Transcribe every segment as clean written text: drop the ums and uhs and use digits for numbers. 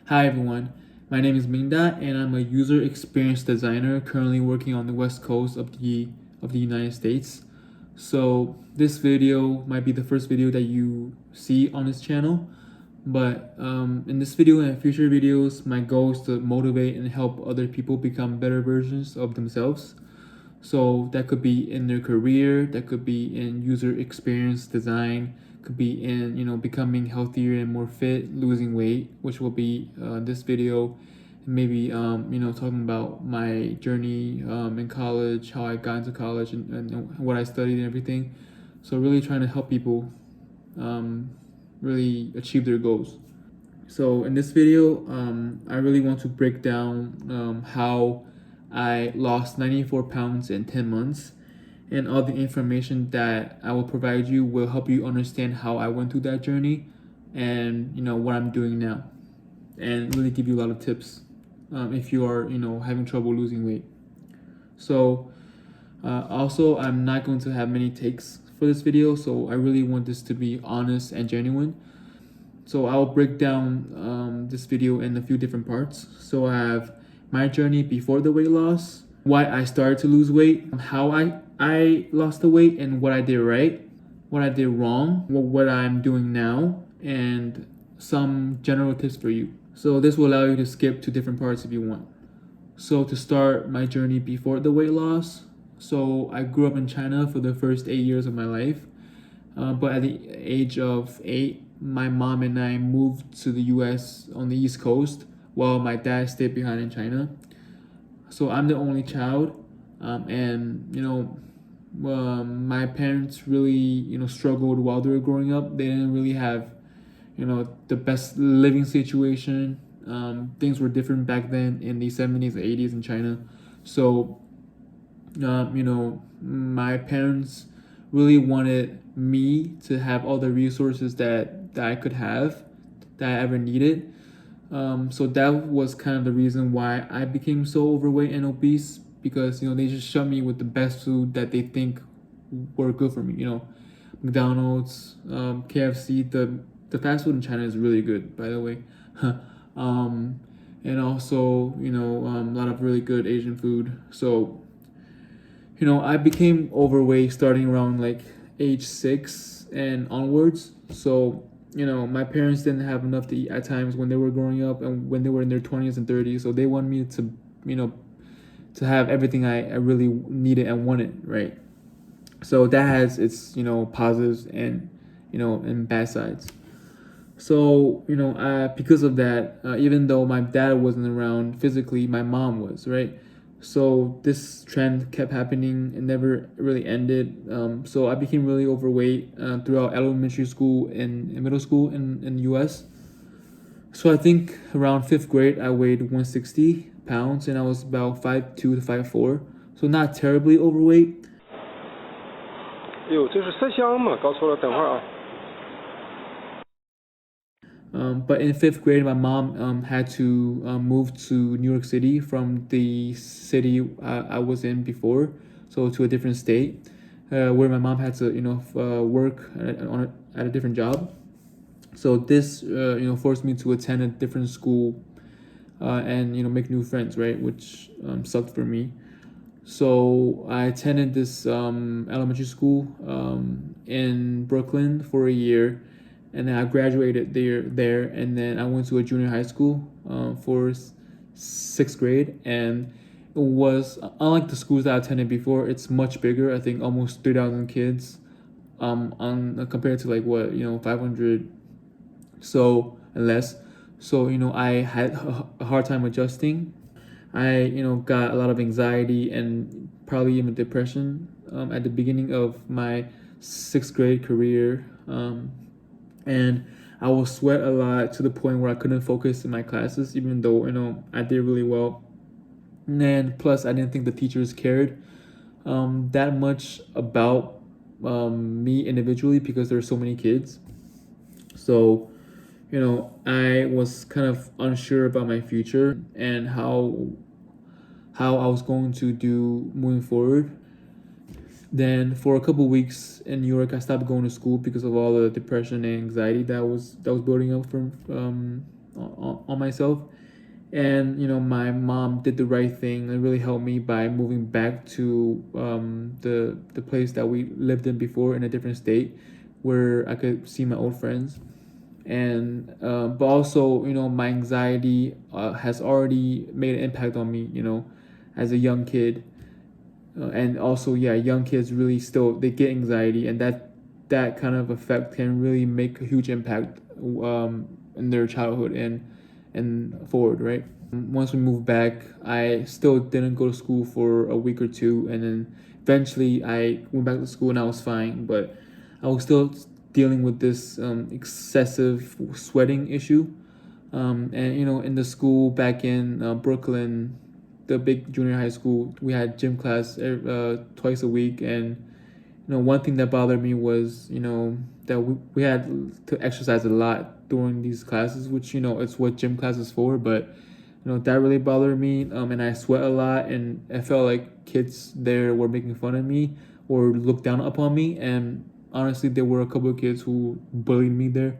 Hi everyone, my name is Mingda and I'm a user experience designer currently working on the west coast of the United States. So this video might be the first video that you see on this channel, but in this video and future videos, my goal is to motivate and help other people become better versions of themselves. So that could be in their career, that could be in user experience design, could be in becoming healthier and more fit, losing weight, which will be this video. Maybe talking about my journey in college, how I got into college, and what I studied and everything. So really trying to help people really achieve their goals. So in this video, I really want to break down how I lost 94 pounds in 10 months. And all the information that I will provide you will help you understand how I went through that journey and what I'm doing now. And really give you a lot of tips if you are having trouble losing weight. So also, I'm not going to have many takes for this video, so I really want this to be honest and genuine. So I'll break down this video in a few different parts. So I have my journey before the weight loss, why I started to lose weight, how I lost the weight, and what I did right, what I did wrong, what I'm doing now, and some general tips for you. So this will allow you to skip to different parts if you want. So to start my journey before the weight loss, so I grew up in China for the first 8 years of my life. But at the age of 8, my mom and I moved to the US on the East Coast while my dad stayed behind in China. So I'm the only child, and my parents really struggled while they were growing up. They didn't really have the best living situation. Things were different back then in the 70s and 80s in China. So my parents really wanted me to have all the resources that I could have, that I ever needed. So that was kind of the reason why I became so overweight and obese, because they just shoved me with the best food that they think were good for me. McDonald's, KFC. The fast food in China is really good, by the way. um, and also a lot of really good Asian food. So I became overweight starting around like age 6 and onwards. So, my parents didn't have enough to eat at times when they were growing up and when they were in their 20s and 30s. So they wanted me to, to have everything I really needed and wanted, right? So that has its, positives and bad sides. So, because of that, even though my dad wasn't around physically, my mom was, right? So this trend kept happening and never really ended. So I became really overweight throughout elementary school and middle school in the US. So I think around fifth grade, I weighed 160 pounds and I was about 5'2" to 5'4". So not terribly overweight. 哟，这是色香吗？搞错了，等会儿啊。But in fifth grade, my mom had to move to New York City from the city I was in before, so to a different state, where my mom had to work at a different job. So this forced me to attend a different school and make new friends, right? Which sucked for me. So I attended this elementary school in Brooklyn for a year, and then I graduated there, and then I went to a junior high school for sixth grade, and it was unlike the schools that I attended before. It's much bigger. I think almost 3,000 kids, on compared to like what 500, so and less. So I had a hard time adjusting. I got a lot of anxiety and probably even depression at the beginning of my sixth grade career, and I would sweat a lot to the point where I couldn't focus in my classes, even though I did really well. And plus, I didn't think the teachers cared that much about me individually because there are so many kids. So I was kind of unsure about my future and how I was going to do moving forward. Then for a couple weeks in New York, I stopped going to school because of all the depression and anxiety that was building up from on myself. And my mom did the right thing and really helped me by moving back to the place that we lived in before in a different state, where I could see my old friends. And but also, my anxiety has already made an impact on me, as a young kid. And also, yeah, young kids really still they get anxiety, and that kind of effect can really make a huge impact in their childhood and forward, right? Once we moved back, I still didn't go to school for a week or two, and then eventually I went back to school and I was fine, but I was still dealing with this excessive sweating issue. And in the school back in Brooklyn, the big junior high school, we had gym class twice a week. And one thing that bothered me was that we had to exercise a lot during these classes, which it's what gym class is for. But that really bothered me, and I sweat a lot, and I felt like kids there were making fun of me or looked down upon me. And honestly, there were a couple of kids who bullied me there,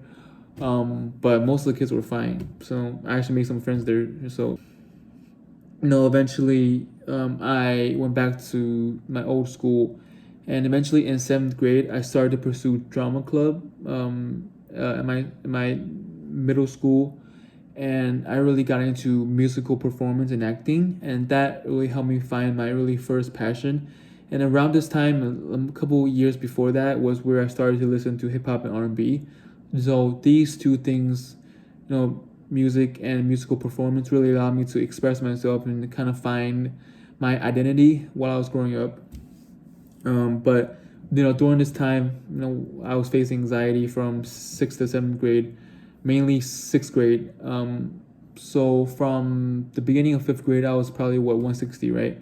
but most of the kids were fine. So I actually made some friends there. So eventually, I went back to my old school, and eventually in seventh grade, I started to pursue drama club in my middle school, and I really got into musical performance and acting, and that really helped me find my really first passion. And around this time, a couple years before that, was where I started to listen to hip hop and R&B. So these two things, music and musical performance, really allowed me to express myself and kind of find my identity while I was growing up. But during this time, I was facing anxiety from sixth to seventh grade, mainly sixth grade. So from the beginning of fifth grade, I was probably 160, right?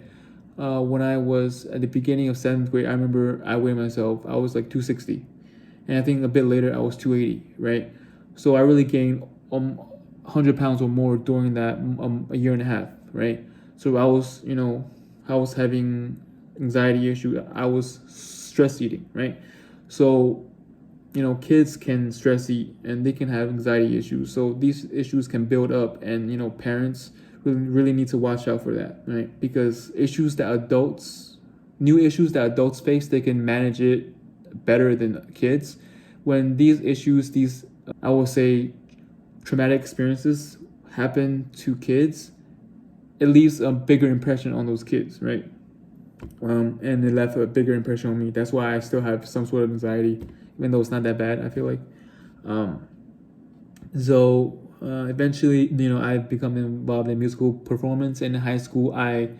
When I was at the beginning of seventh grade, I remember I weighed myself. I was like 260, and I think a bit later I was 280, right? So I really gained 100 pounds or more during that a year and a half, right? So I was having anxiety issue. I was stress eating, right? So kids can stress eat and they can have anxiety issues. So these issues can build up, and parents really need to watch out for that, right? Because new issues that adults face, they can manage it better than kids. When these I will say traumatic experiences happen to kids, it leaves a bigger impression on those kids, right? And it left a bigger impression on me. That's why I still have some sort of anxiety, even though it's not that bad, I feel like. Um, so eventually, I become involved in musical performance. And in high school, I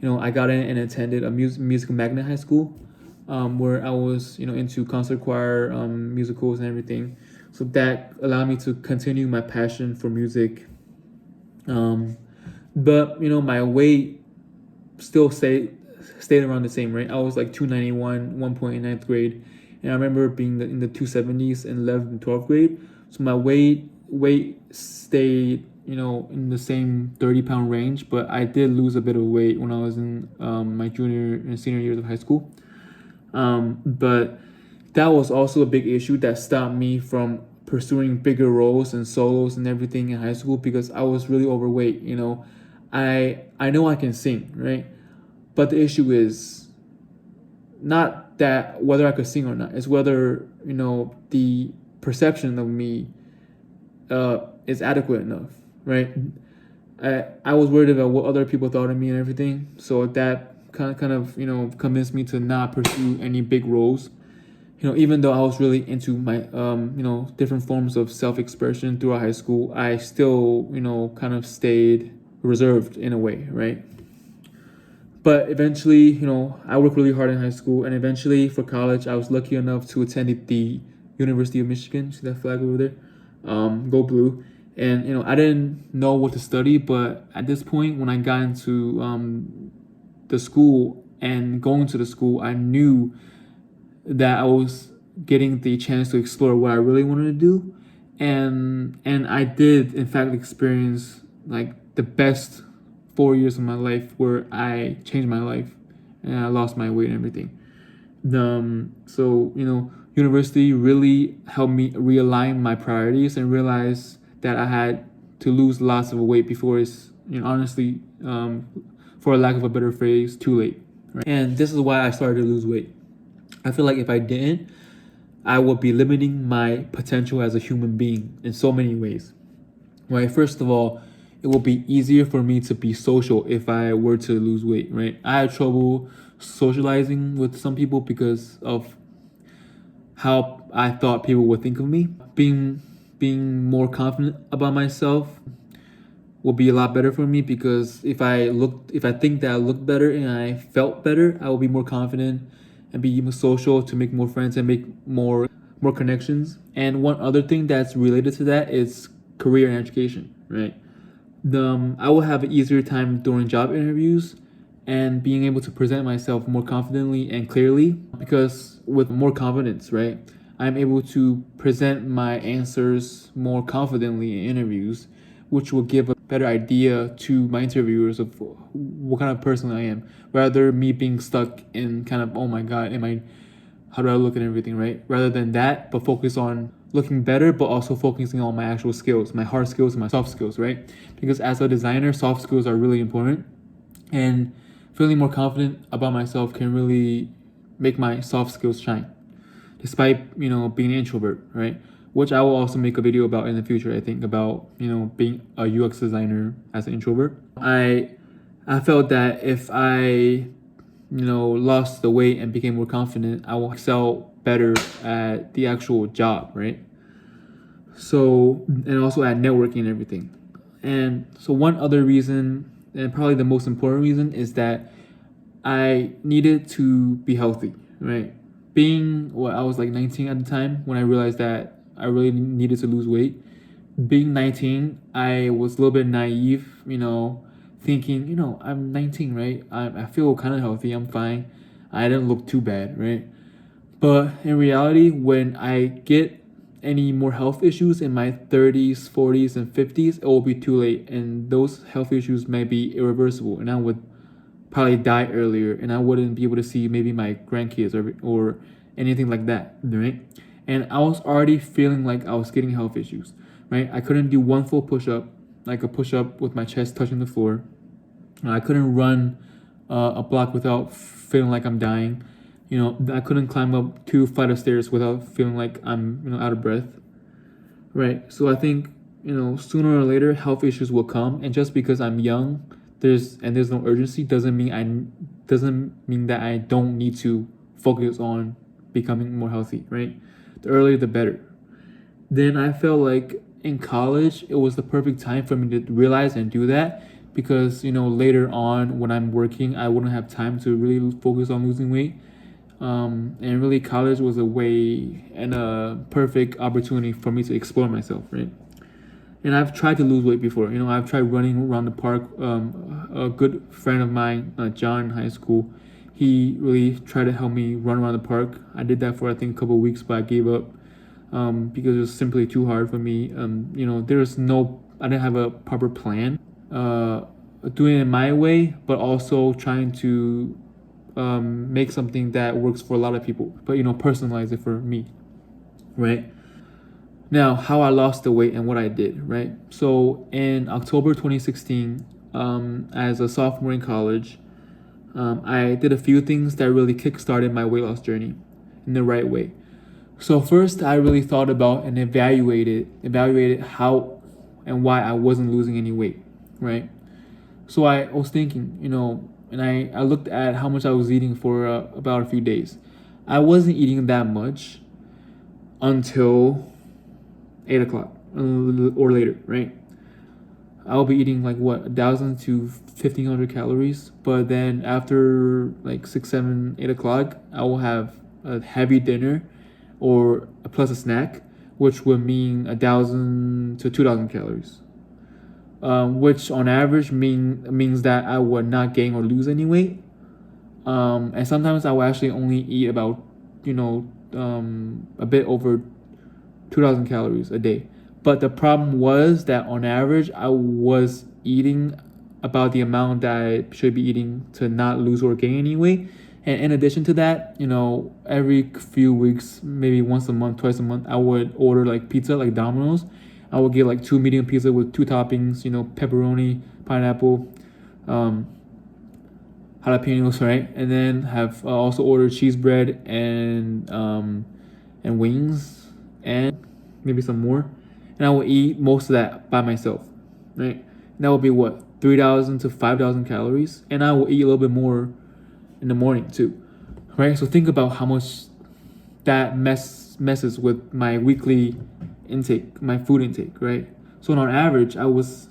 got in and attended a music magnet high school, where I was, into concert choir, musicals, and everything. So that allowed me to continue my passion for music. Um, but my weight still stayed around the same, right? I was like 291 one point in ninth grade, and I remember being in the 270s in 11th and 12th grade. So my weight stayed in the same 30-pound range, but I did lose a bit of weight when I was in my junior and senior years of high school. But that was also a big issue that stopped me from pursuing bigger roles and solos and everything in high school, because I was really overweight. I know I can sing, right? But the issue is not that whether I could sing or not. It's whether the perception of me is adequate enough, right? I was worried about what other people thought of me and everything. So that kind of convinced me to not pursue any big roles. Even though I was really into my different forms of self-expression throughout high school, I still kind of stayed reserved in a way, right? But eventually, I worked really hard in high school, and eventually for college, I was lucky enough to attend the University of Michigan. See that flag over there? Go blue. And I didn't know what to study, but at this point, when I got into the school and going to the school, I knew that I was getting the chance to explore what I really wanted to do, and I did in fact experience like the best 4 years of my life, where I changed my life and I lost my weight and everything. So university really helped me realign my priorities and realize that I had to lose lots of weight before it's, honestly, for a lack of a better phrase, too late. Right? And this is why I started to lose weight. I feel like if I didn't, I would be limiting my potential as a human being in so many ways. Right? First of all, it will be easier for me to be social if I were to lose weight. Right? I had trouble socializing with some people because of how I thought people would think of me. Being more confident about myself will be a lot better for me, because if I think that I look better and I felt better, I will be more confident and be more social to make more friends and make more connections. And one other thing that's related to that is career and education, right? I will have an easier time during job interviews and being able to present myself more confidently and clearly, because with more confidence, right, I'm able to present my answers more confidently in interviews, which will give a better idea to my interviewers of what kind of person I am, rather me being stuck in kind of, oh my god, how do I look and everything, right? Rather than that, but focus on looking better, but also focusing on my actual skills, my hard skills and my soft skills, right? Because as a designer, soft skills are really important, and feeling more confident about myself can really make my soft skills shine, despite being an introvert, right? Which I will also make a video about in the future. I think about being a UX designer as an introvert. I felt that if I lost the weight and became more confident, I will excel better at the actual job, right? So, and also at networking and everything. And so one other reason, and probably the most important reason, is that I needed to be healthy, right? Being I was like 19 at the time when I realized that I really needed to lose weight. Being 19, I was a little bit naive, thinking, I'm 19, right? I feel kind of healthy, I'm fine. I didn't look too bad, right? But in reality, when I get any more health issues in my 30s, 40s, and 50s, it will be too late. And those health issues may be irreversible. And I would probably die earlier. And I wouldn't be able to see maybe my grandkids or anything like that, right? And I was already feeling like I was getting health issues, right? I couldn't do one full push up, like a push up with my chest touching the floor. I couldn't run a block without feeling like I'm dying. I couldn't climb up 2 flights of stairs without feeling like I'm out of breath. Right. So I think sooner or later health issues will come, and just because I'm young, there's no urgency doesn't mean that I don't need to focus on becoming more healthy. Right. The earlier the better. Then I felt like in college it was the perfect time for me to realize and do that, because later on when I'm working, I wouldn't have time to really focus on losing weight. And really, college was a way and a perfect opportunity for me to explore myself, right? And I've tried to lose weight before. I've tried running around the park. A good friend of mine, John, in high school, he really tried to help me run around the park. I did that for I think a couple of weeks, but I gave up because it was simply too hard for me. I didn't have a proper plan. Doing it my way, but also trying to make something that works for a lot of people, but personalize it for me, right? Now, how I lost the weight and what I did, right? So in October 2016, as a sophomore in college, I did a few things that really kickstarted my weight loss journey in the right way. So first, I really thought about and evaluated how and why I wasn't losing any weight, right? So I was thinking, and I looked at how much I was eating for about a few days. I wasn't eating that much until 8 o'clock or later, right? I'll be eating like 1,000 to 1,500 calories, but then after like 6, 7, 8 o'clock, I will have a heavy dinner or plus a snack, which would mean 1,000 to 2,000 calories. Which on average means that I would not gain or lose any weight. And sometimes I will actually only eat about, a bit over 2,000 calories a day. But the problem was that on average, I was eating about the amount that I should be eating to not lose or gain any weight. And in addition to that, every few weeks, maybe once a month, twice a month, I would order like pizza, like Domino's. I will get like 2 medium pizza with 2 toppings, pepperoni, pineapple, jalapenos, right? And then have also ordered cheese bread and wings and maybe some more. And I will eat most of that by myself, right? And that will be what, 3,000 to 5,000 calories, and I will eat a little bit more in the morning too, right? So think about how much that messes with my weekly intake, my food intake, right? So on average, I was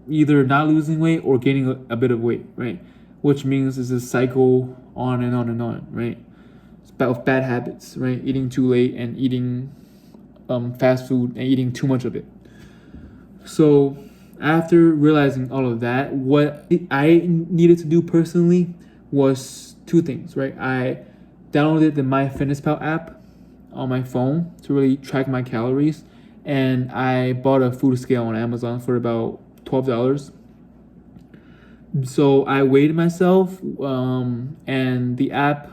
either not losing weight or gaining a bit of weight, right? Which means it's a cycle on and on and on, right? Of bad habits, right? Eating too late and eating fast food and eating too much of it. So after realizing all of that, what I needed to do personally was two things, right? I downloaded the MyFitnessPal app on my phone to really track my calories, and I bought a food scale on Amazon for about $12. So I weighed myself, and the app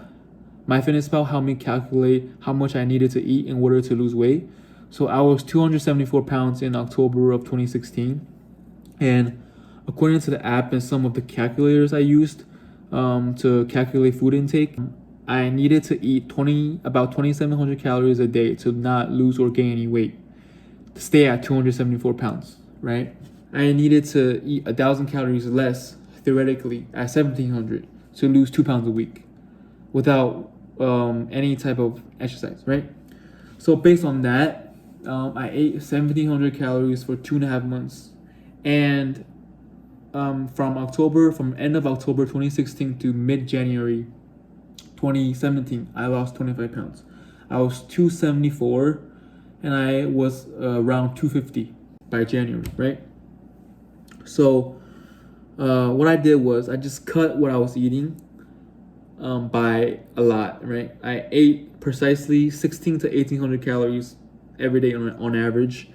MyFitnessPal helped me calculate how much I needed to eat in order to lose weight. So I was 274 pounds in October of 2016, and according to the app and some of the calculators I used to calculate food intake, I needed to eat about 2,700 calories a day to not lose or gain any weight, to stay at 274 pounds, right? I needed to eat 1,000 calories less, theoretically, at 1,700 to lose 2 pounds a week without any type of exercise, right? So based on that, I ate 1,700 calories for 2.5 months, and from end of October 2016 to mid January 2017, I lost 25 pounds. I was 274, and I was around 250 by January, right? So what I did was I just cut what I was eating by a lot, right? I ate precisely 16 to 1,800 calories every day on average.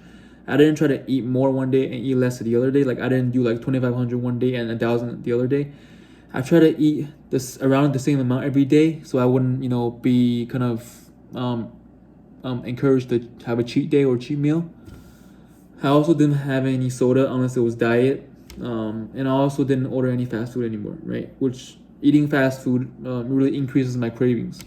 I didn't try to eat more one day and eat less the other day. Like I didn't do like 2,500 one day and 1,000 the other day. I try to eat this around the same amount every day, so I wouldn't, be kind of encouraged to have a cheat day or cheat meal. I also didn't have any soda unless it was diet, and I also didn't order any fast food anymore, right? Which eating fast food really increases my cravings.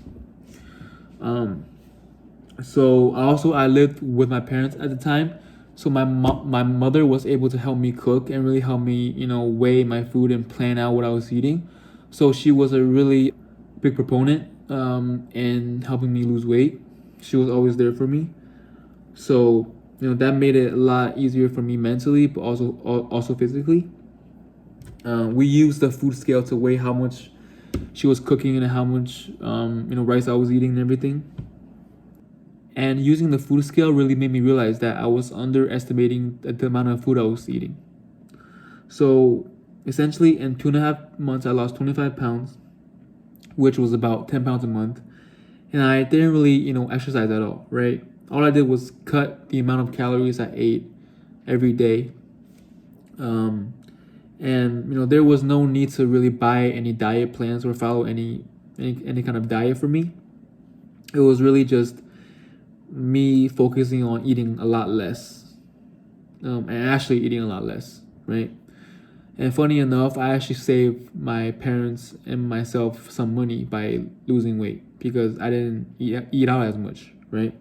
So I lived with my parents at the time, so my mother was able to help me cook and really help me weigh my food and plan out what I was eating. So she was a really big proponent in helping me lose weight. She was always there for me. So that made it a lot easier for me mentally, but also physically. We used the food scale to weigh how much she was cooking and how much rice I was eating and everything. And using the food scale really made me realize that I was underestimating the amount of food I was eating. So essentially, in 2.5 months, I lost 25 pounds, which was about 10 pounds a month. And I didn't really, exercise at all, right? All I did was cut the amount of calories I ate every day. And there was no need to really buy any diet plans or follow any kind of diet for me. It was really just me focusing on eating a lot less, and actually eating a lot less, right? And funny enough, I actually saved my parents and myself some money by losing weight because I didn't eat out as much, right?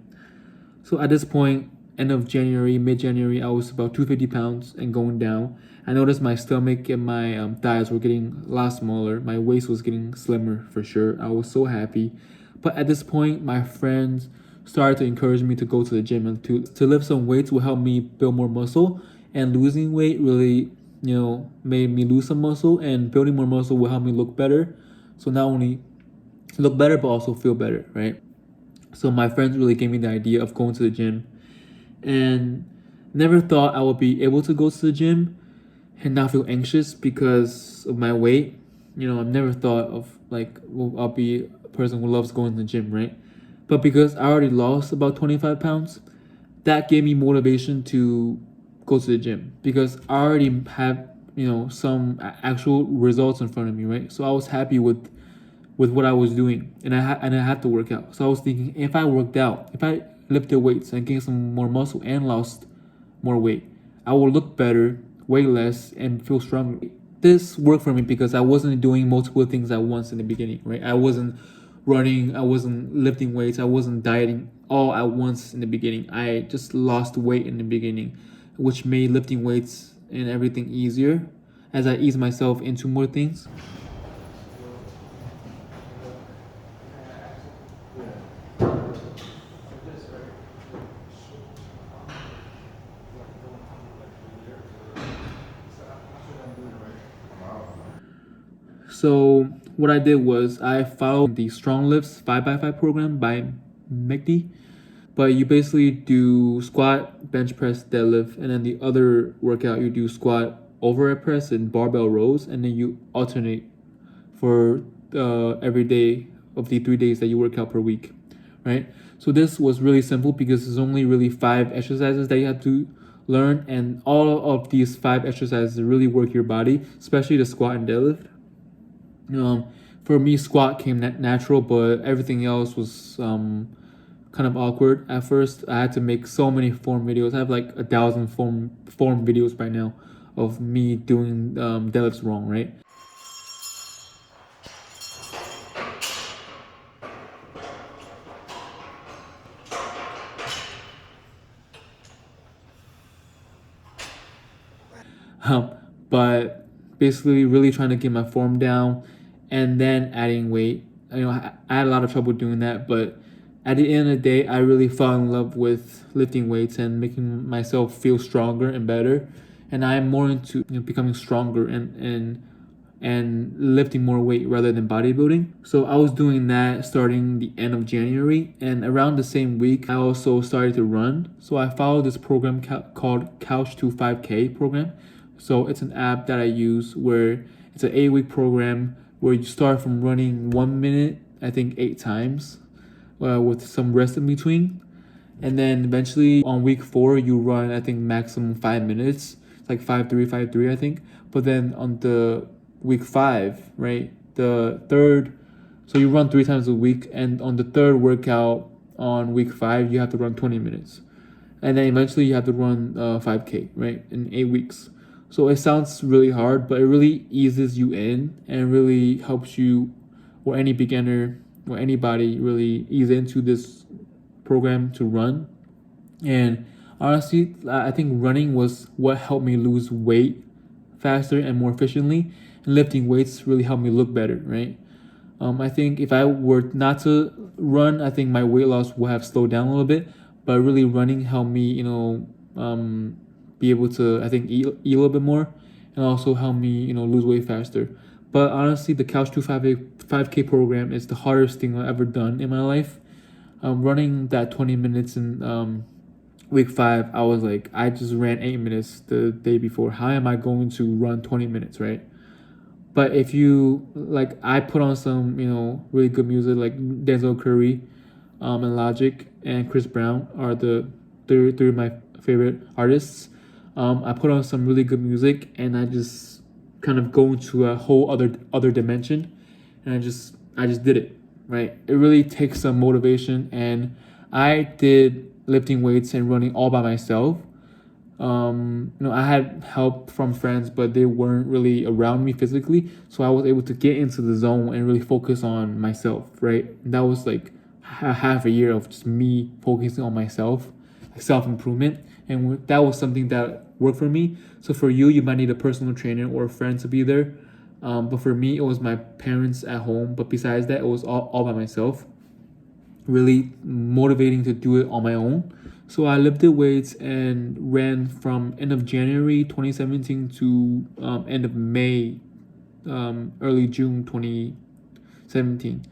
So at this point, end of January, mid-January, I was about 250 pounds and going down. I noticed my stomach and my thighs were getting a lot smaller. My waist was getting slimmer for sure. I was so happy. But at this point, my friends started to encourage me to go to the gym and to lift some weights will help me build more muscle. And losing weight really, made me lose some muscle, and building more muscle will help me look better. So not only look better, but also feel better, right? So my friends really gave me the idea of going to the gym, and never thought I would be able to go to the gym and not feel anxious because of my weight. I've never thought of well, I'll be a person who loves going to the gym, right? But because I already lost about 25 pounds, that gave me motivation to go to the gym because I already have, some actual results in front of me, right? So I was happy with what I was doing, and I had to work out. So I was thinking, if I worked out, if I lifted weights and gained some more muscle and lost more weight. I will look better, weigh less, and feel stronger. This worked for me because I wasn't doing multiple things at once in the beginning, right? I wasn't running, I wasn't lifting weights, I wasn't dieting all at once in the beginning. I just lost weight in the beginning, which made lifting weights and everything easier as I eased myself into more things. So what I did was I followed the Strong Lifts 5x5 program by McD. But you basically do squat, bench press, deadlift, and then the other workout you do squat, overhead press, and barbell rows, and then you alternate for every day of the 3 days that you work out per week, right? So this was really simple because there's only really 5 exercises that you have to learn, and all of these 5 exercises really work your body, especially the squat and deadlift. Um, for me, squat came natural, but everything else was kind of awkward at first. I had to make so many form videos. I have like 1,000 form videos by now of me doing deadlifts wrong, right? Um, but basically, really trying to get my form down, and then adding weight. I had a lot of trouble doing that, but at the end of the day, I really fell in love with lifting weights and making myself feel stronger and better. And I'm more into becoming stronger and lifting more weight rather than bodybuilding. So I was doing that starting the end of January, and around the same week, I also started to run. So I followed this program called Couch to 5K program. So it's an app that I use where it's an 8 week program where you start from running 1 minute, I think 8 times, with some rest in between. And then eventually on week 4, you run, I think, maximum 5 minutes. It's like 5-3, 5-3, I think. But then on the week 5, right, the third, so you run 3 times a week. And on the third workout on week 5, you have to run 20 minutes. And then eventually you have to run 5K, right, in 8 weeks. So it sounds really hard, but it really eases you in and really helps you, or any beginner or anybody, really ease into this program to run. And honestly, I think running was what helped me lose weight faster and more efficiently. And lifting weights really helped me look better, right? I think if I were not to run, I think my weight loss would have slowed down a little bit. But really, running helped me, be able to, I think, eat a little bit more, and also help me, lose weight faster. But honestly, the Couch to 5K program is the hardest thing I've ever done in my life. Running that 20 minutes in week 5, I was like, I just ran 8 minutes the day before. How am I going to run 20 minutes, right? But if you like, I put on some, really good music like Denzel Curry, and Logic and Chris Brown are the three of my favorite artists. I put on some really good music, and I just kind of go into a whole other dimension, and I just did it, right. It really takes some motivation, and I did lifting weights and running all by myself. I had help from friends, but they weren't really around me physically, so I was able to get into the zone and really focus on myself, right. And that was like half a year of just me focusing on myself, like self improvement, and that was something that worked for me. So for you, you might need a personal trainer or a friend to be there. But for me, it was my parents at home. But besides that, it was all by myself. Really motivating to do it on my own. So I lifted weights and ran from end of January 2017 to end of May, early June 2017.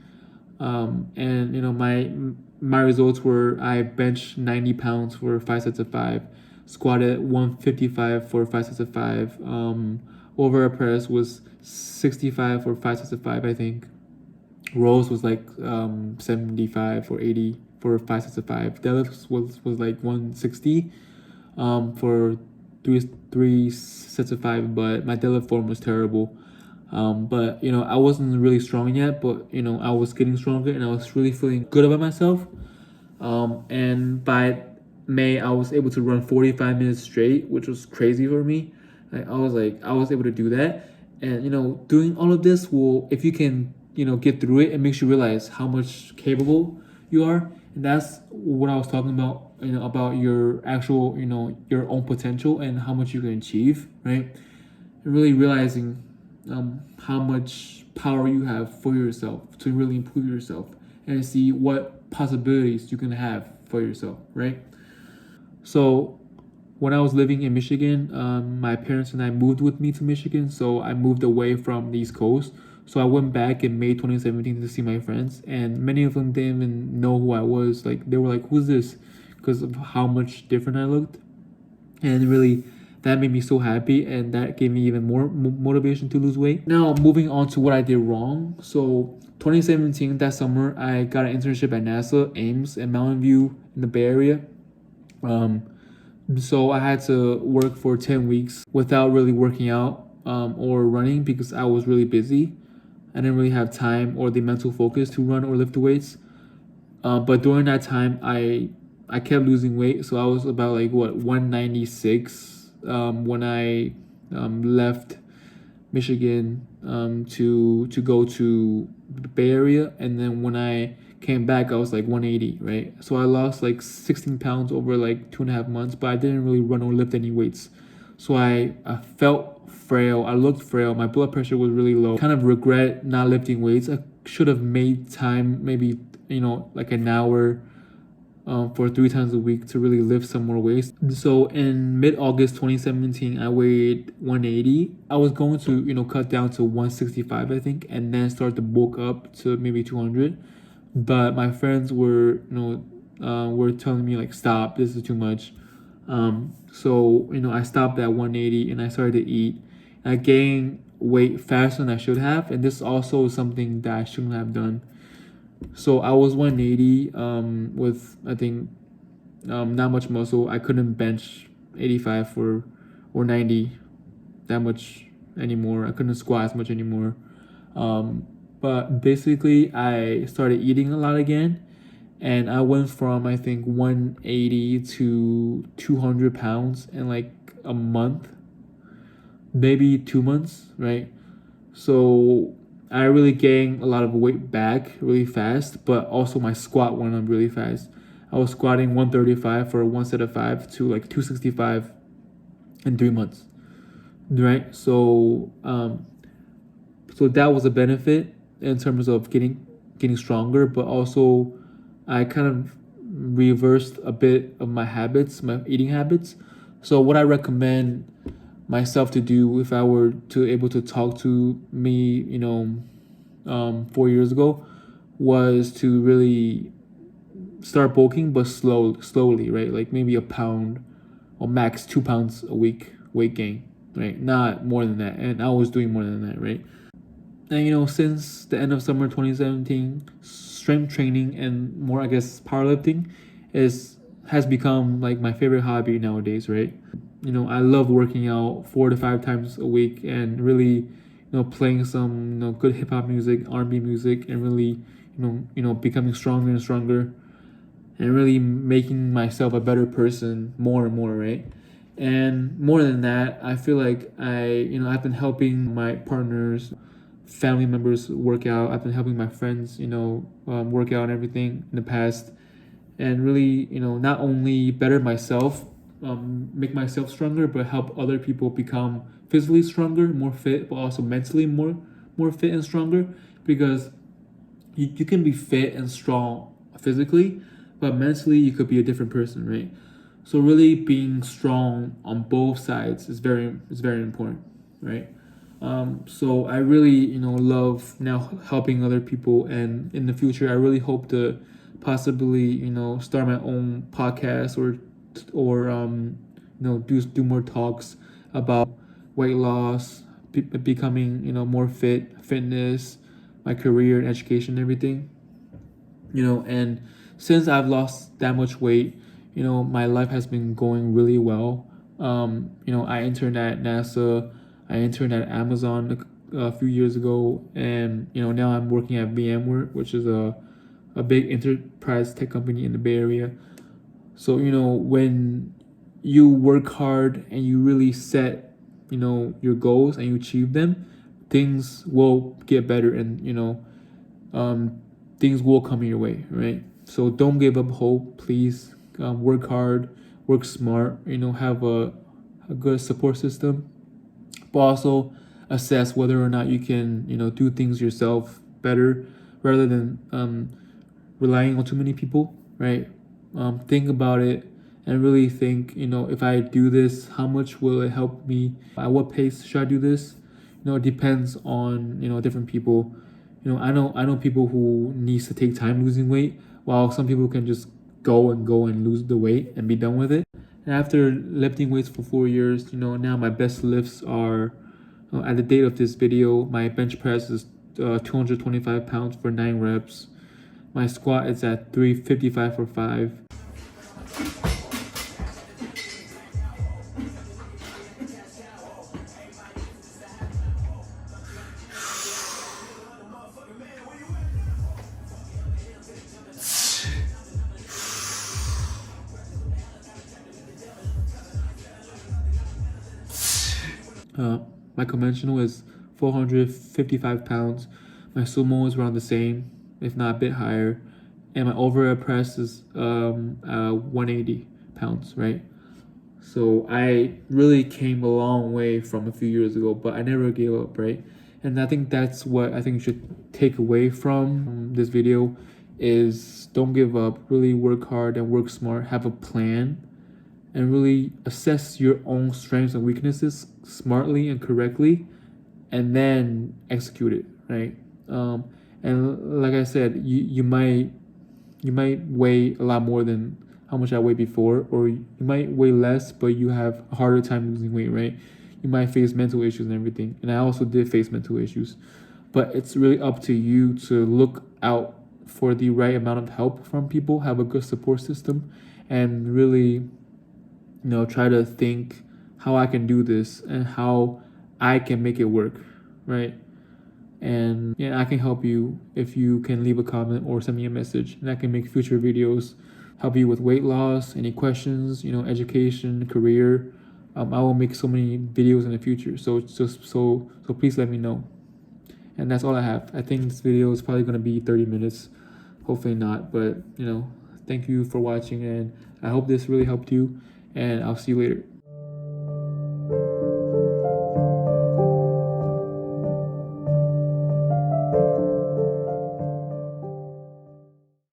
And my results were I benched 90 pounds for 5 sets of 5, squatted 155 for 5 sets of 5. Overhead press was 65 for 5 sets of 5, I think. Rows was like 75 or 80 for 5 sets of 5. Deadlifts was like 160 for three sets of 5, but my deadlift form was terrible. But I wasn't really strong yet, but I was getting stronger, and I was really feeling good about myself. And by May I was able to run 45 minutes straight, which was crazy for me. I was able to do that, and doing all of this will, if you can, get through it, it makes you realize how much capable you are, and that's what I was talking about. About your actual, your own potential and how much you can achieve, right? And really realizing how much power you have for yourself to really improve yourself and see what possibilities you can have for yourself, right? So when I was living in Michigan, my parents and I moved with me to Michigan. So I moved away from the East Coast. So I went back in May 2017 to see my friends, and many of them didn't even know who I was. Like, they were like, "Who's this?" Because of how much different I looked, and really, that made me so happy, and that gave me even more motivation to lose weight. Now, moving on to what I did wrong. So 2017, that summer, I got an internship at NASA Ames in Mountain View in the Bay Area. Um, so I had to work for 10 weeks without really working out or running because I was really busy. I didn't really have time or the mental focus to run or lift the weights. But during that time, I kept losing weight. So I was about like what 196 when I left Michigan to go to the Bay Area, and then when I came back, I was like 180, right? So I lost like 16 pounds over like 2.5 months, but I didn't really run or lift any weights. So I felt frail. I looked frail. My blood pressure was really low. Kind of regret not lifting weights. I should have made time, maybe like an hour for 3 times a week to really lift some more weights. So in mid-August 2017, I weighed 180. I was going to, cut down to 165, I think, and then start to bulk up to maybe 200. But my friends were, were telling me like, stop, this is too much. So, I stopped at 180 and I started to eat. I gained weight faster than I should have, and this also is something that I shouldn't have done. So I was 180 with, I think, not much muscle. I couldn't bench 85 or 90 that much anymore. I couldn't squat as much anymore. But basically, I started eating a lot again, and I went from, I think, 180 to 200 pounds in like a month, maybe 2 months, right? So I really gained a lot of weight back really fast, but also my squat went up really fast. I was squatting 135 for one set of five to like 265 in 3 months, right? So that was a benefit in terms of getting stronger, but also I kind of reversed a bit of my habits, my eating habits. So what I recommend myself to do if I were to able to talk to me, 4 years ago, was to really start bulking, but slowly, right? Like maybe a pound or max 2 pounds a week weight gain, right? Not more than that. And I was doing more than that, right? And since the end of summer 2017, strength training and more, I guess, powerlifting is has become like my favorite hobby nowadays, right? I love working out 4 to 5 times a week and really, playing some, good hip hop music, R&B music, and really, becoming stronger and stronger, and really making myself a better person more and more, right? And more than that, I feel like I've been helping my partners, family members work out. I've been helping my friends, work out and everything in the past, and really, not only better myself, make myself stronger, but help other people become physically stronger, more fit, but also mentally more fit and stronger. Because you can be fit and strong physically, but mentally you could be a different person, right? So really being strong on both sides is very important, right? So I really love now helping other people, and in the future I really hope to possibly start my own podcast or do more talks about weight loss, becoming more fitness, my career and education and everything. And since I've lost that much weight, my life has been going really well. I interned at NASA, I interned at Amazon a few years ago, and now I'm working at VMware, which is a big enterprise tech company in the Bay Area. So, when you work hard and you really set, your goals and you achieve them, things will get better, and, um, things will come your way, right? So don't give up hope, please. Work hard, work smart, have a good support system, but also assess whether or not you can, do things yourself better rather than relying on too many people, right? Think about it and really think, if I do this, how much will it help me? At what pace should I do this? It depends on, different people. I know people who needs to take time losing weight, while some people can just go and lose the weight and be done with it. And after lifting weights for 4 years, now my best lifts are, at the date of this video, my bench press is 225 pounds for 9 reps. My squat is at 355 for 5. My conventional is 455 pounds. My sumo is around the same, if not a bit higher. And my overhead press is 180 pounds, right? So I really came a long way from a few years ago, but I never gave up, right? And I think that's what I think you should take away from this video is don't give up, really work hard and work smart, have a plan, and really assess your own strengths and weaknesses smartly and correctly, and then execute it, right? And like I said, you might weigh a lot more than how much I weighed before, or you might weigh less, but you have a harder time losing weight, right? You might face mental issues and everything, and I also did face mental issues, but it's really up to you to look out for the right amount of help from people, have a good support system, and really try to think how I can do this and how I can make it work, right? And yeah, I can help you if you can leave a comment or send me a message, and I can make future videos, help you with weight loss, any questions, education, career. I will make so many videos in the future, so please let me know. And that's all I have. I think this video is probably going to be 30 minutes, hopefully not, but thank you for watching, and I hope this really helped you, and I'll see you later.